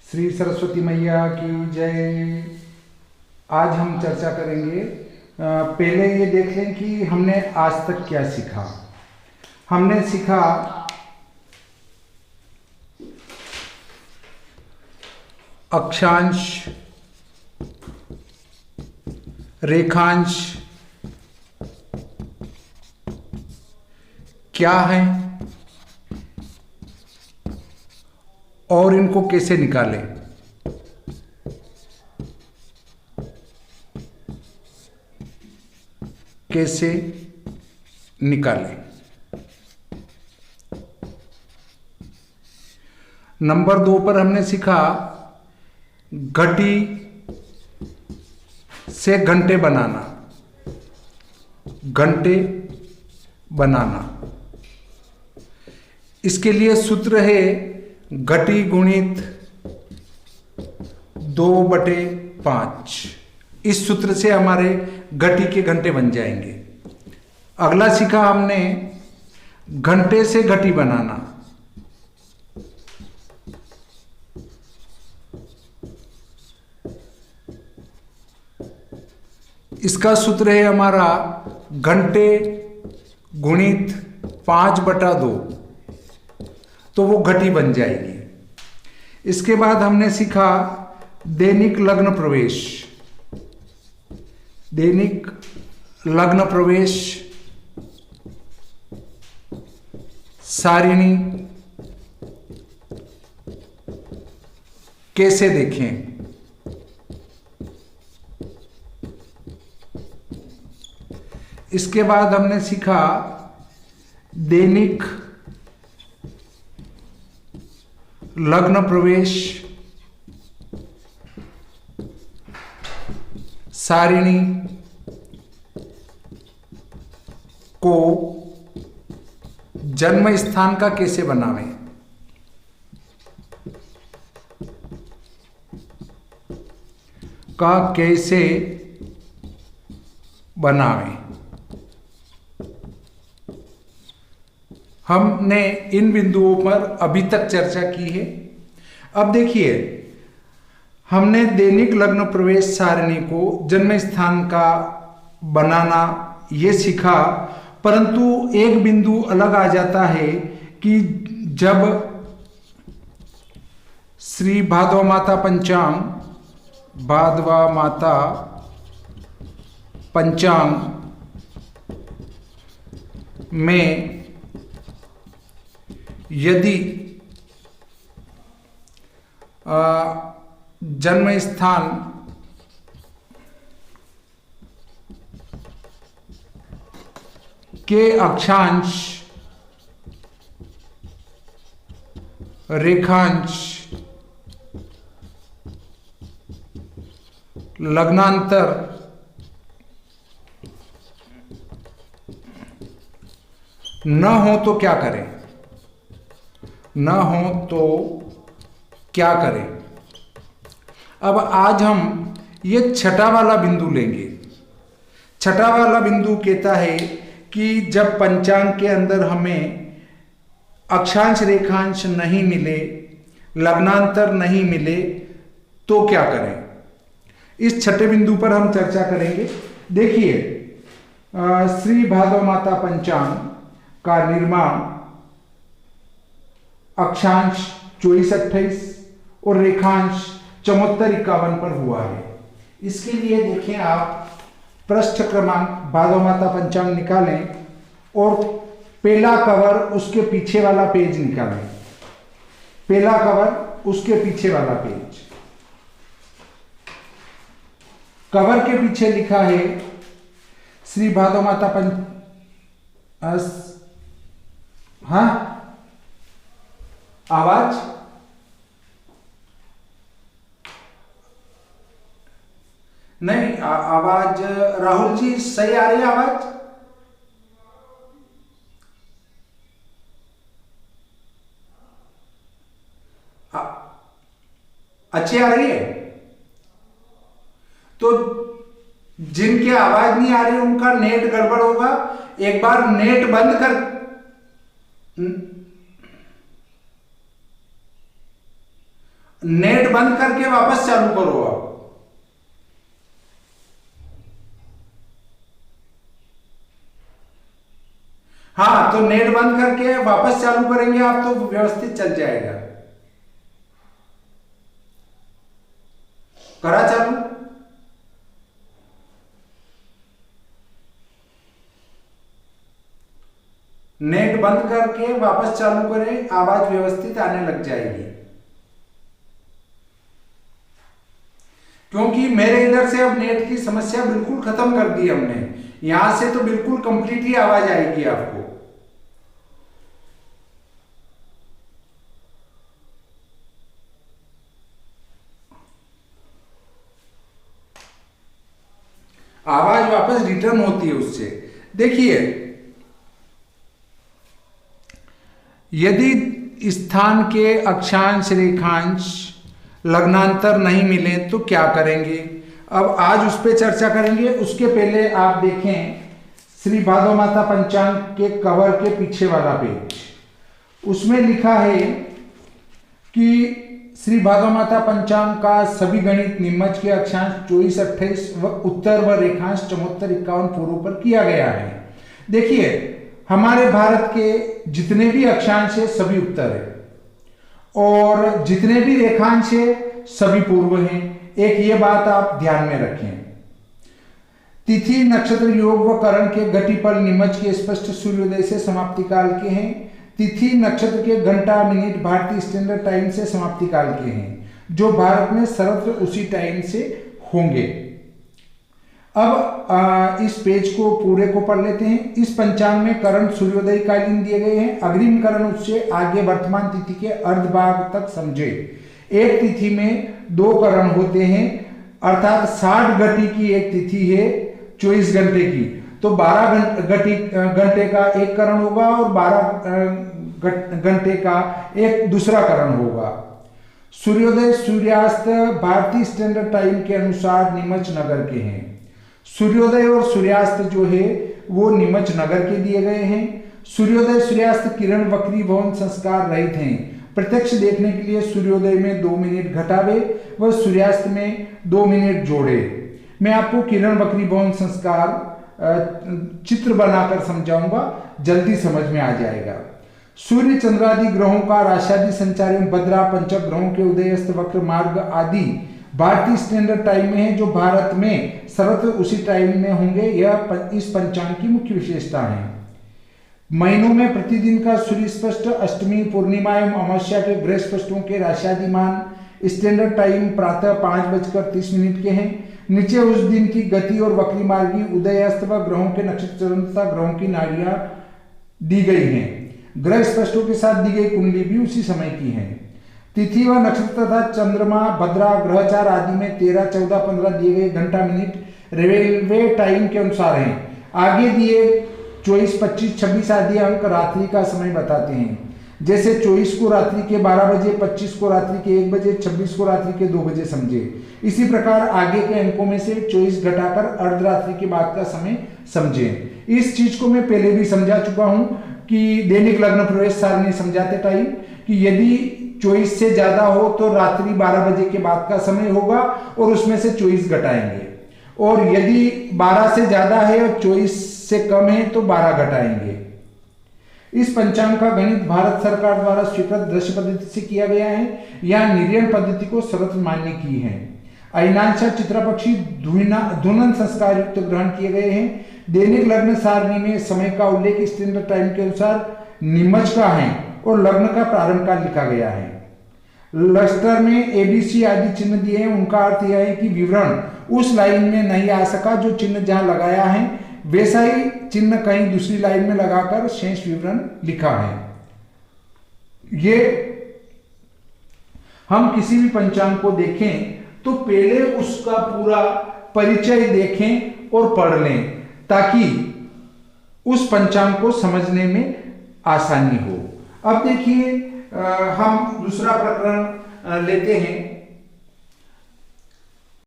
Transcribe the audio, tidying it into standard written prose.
श्री सरस्वती मैया की जय। आज हम चर्चा करेंगे। पहले ये देख लें कि हमने आज तक क्या सीखा। हमने सीखा अक्षांश, रेखांश क्या है और इनको कैसे निकालें। कैसे निकालें। नंबर 2 पर हमने सीखा घटी से घंटे बनाना। घंटे बनाना, इसके लिए सूत्र है घटी गुणित 2/5। इस सूत्र से हमारे घटी के घंटे बन जाएंगे। अगला सीखा हमने घंटे से घटी बनाना। इसका सूत्र है हमारा घंटे गुणित 5/2, तो वो घटी बन जाएगी। इसके बाद हमने सीखा दैनिक लग्न प्रवेश। दैनिक लग्न प्रवेश सारिणी कैसे देखें। इसके बाद हमने सीखा दैनिक लग्न प्रवेश सारिणी को जन्म स्थान का कैसे बनावें। का कैसे बनावें। हमने इन बिंदुओं पर अभी तक चर्चा की है। अब देखिए, हमने दैनिक लग्न प्रवेश सारणी को जन्म स्थान का बनाना ये सीखा, परंतु एक बिंदु अलग आ जाता है कि जब श्री भादवा माता पंचांग, भादवा माता पंचांग में यदि जन्म स्थान के अक्षांश, रेखांश, लग्नांतर न हो तो क्या करें। न हो तो क्या करें। अब आज हम ये छठा वाला बिंदु लेंगे। छठा वाला बिंदु कहता है कि जब पंचांग के अंदर हमें अक्षांश रेखांश नहीं मिले, लग्नांतर नहीं मिले, तो क्या करें। इस छठे बिंदु पर हम चर्चा करेंगे। देखिए, श्री भादव माता पंचांग का निर्माण अक्षांश 24-28 और रेखांश 74-51 पर हुआ है। इसके लिए देखें, आप पृष्ठ क्रमांक भादव माता पंचांग निकालें और पहला कवर उसके पीछे वाला पेज निकालें। पहला कवर उसके पीछे वाला पेज। कवर के पीछे लिखा है श्री भादव माता हाँ, आवाज नहीं, आवाज राहुल जी सही आ रही है आवाज। अच्छी आ रही है। तो जिनके आवाज नहीं आ रही उनका नेट गड़बड़ होगा। एक बार नेट बंद कर नेट बंद करके वापस चालू करो आप। हाँ, तो नेट बंद करके वापस चालू करेंगे आप तो व्यवस्थित चल जाएगा। करा चालू। नेट बंद करके वापस चालू करें, आवाज व्यवस्थित आने लग जाएगी। क्योंकि मेरे इधर से अब नेट की समस्या बिल्कुल खत्म कर दी हमने, यहां से तो बिल्कुल कंप्लीट ही आवाज आएगी आपको। आवाज वापस रिटर्न होती है उससे। देखिए, यदि स्थान के अक्षांश रेखांश लग्नांतर नहीं मिले तो क्या करेंगे, अब आज उस पर चर्चा करेंगे। उसके पहले आप देखें श्री भादो माता पंचांग के कवर के पीछे वाला पेज, उसमें लिखा है कि श्री भादो माता पंचांग का सभी गणित निम्मच के अक्षांश 24, 28 व उत्तर व रेखांश 74, 51 पूर्व पर किया गया है। देखिए, हमारे भारत के जितने भी अक्षांश है सभी उत्तर है और जितने भी रेखांश है सभी पूर्व हैं। एक ये बात आप ध्यान में रखें। तिथि, नक्षत्र, योग व करण के घटिपल निमच के स्पष्ट सूर्योदय से समाप्ति काल के हैं। तिथि नक्षत्र के घंटा मिनट भारतीय स्टैंडर्ड टाइम से समाप्ति काल के हैं, जो भारत में सर्वत्र उसी टाइम से होंगे। अब इस पेज को पूरे को पढ़ लेते हैं। इस पंचांग में करण सूर्योदय कालीन दिए गए हैं। अग्रिम करण उससे आगे वर्तमान तिथि के अर्धभाग तक समझे। एक तिथि में 2 करण होते हैं, अर्थात 60 घटी की एक तिथि है 24 घंटे की, तो 12 घंटे का एक करण होगा और 12 घंटे का एक दूसरा करण होगा। सूर्योदय सूर्यास्त भारतीय स्टैंडर्ड टाइम के अनुसार नीमच नगर के हैं। सूर्योदय और सूर्यास्त जो है वो नीमच नगर के दिए गए हैं। सूर्योदय सूर्यास्त किरण वक्री भवन संस्कार रहित हैं। प्रत्यक्ष देखने के लिए सूर्योदय में 2 मिनट घटावे व सूर्यास्त में 2 मिनट जोड़े। मैं आपको किरण वक्री भवन संस्कार चित्र बनाकर समझाऊंगा, जल्दी समझ में आ जाएगा। सूर्य चंद्रादि ग्रहों का राशादि संचार भद्रा पंचक ग्रहों के उदयस्त वक्र मार्ग आदि भारतीय स्टैंडर्ड टाइम में है, जो भारत में सर्वत्र उसी टाइम में होंगे। यह इस पंचांग की मुख्य विशेषता है। महीनों में प्रतिदिन का सूर्य स्पष्ट, अष्टमी, पूर्णिमा एवं अमावस्या के ग्रह स्पष्टों के राशादिमान स्टैंडर्ड टाइम प्रातः 5:30 के हैं। नीचे उस दिन की गति और वक्री मार्गी उदय अस्त व ग्रहों के नक्षत्र तथा ग्रहों की नाड़ियां दी गई हैं। ग्रह स्पष्टों के साथ दी गई कुंडली भी उसी समय की है। तिथि व नक्षत्र तथा चंद्रमा, भद्रा, ग्रहचार आदि में 13, 14, 15 दिए गए घंटा मिनट रेलवे टाइम के अनुसार हैं। आगे दिए 24, 25, 26 आदि अंक रात्रि का समय बताते हैं। जैसे 24 को रात्रि के 12 बजे, 25 को रात्रि के 1 बजे, 26 को रात्रि के 2 बजे समझे। इसी प्रकार आगे के अंकों में से 24 घटाकर अर्धरात्रि के बाद का समय समझे। इस चीज को मैं पहले भी समझा चुका हूं कि दैनिक लग्न प्रवेश सारणी समझाते टाइम कि यदि 24 से ज्यादा हो तो रात्रि 12 बजे के बाद का समय होगा और उसमें से 24 घटाएंगे, और यदि 12 से ज्यादा है और 24 से कम है तो 12 घटाएंगे। इस पंचांग का गणित भारत सरकार द्वारा स्वीकृत दृश्य पद्धति से किया गया है। यह निर्यण पद्धति को सर्वत्र मान्य की है। अयनांश चित्रपक्षी धुनन संस्कार युक्त ग्रहण किए गए हैं। दैनिक लग्न सारणी में समय का उल्लेख स्टैंडर्ड टाइम के अनुसार निमज का है और लग्न का प्रारंभ काल लिखा गया है। लस्टर में एबीसी आदि चिन्ह दिए हैं। उनका अर्थ यह है कि विवरण उस लाइन में नहीं आ सका जो चिन्ह जहां लगाया है, वैसा ही चिन्ह कहीं दूसरी लाइन में लगाकर शेष विवरण लिखा है। ये हम किसी भी पंचांग को देखें तो पहले उसका पूरा परिचय देखें और पढ़ लें, ताकि उस पंचांग को समझने में आसानी हो। अब देखिए, हम दूसरा प्रकरण लेते हैं।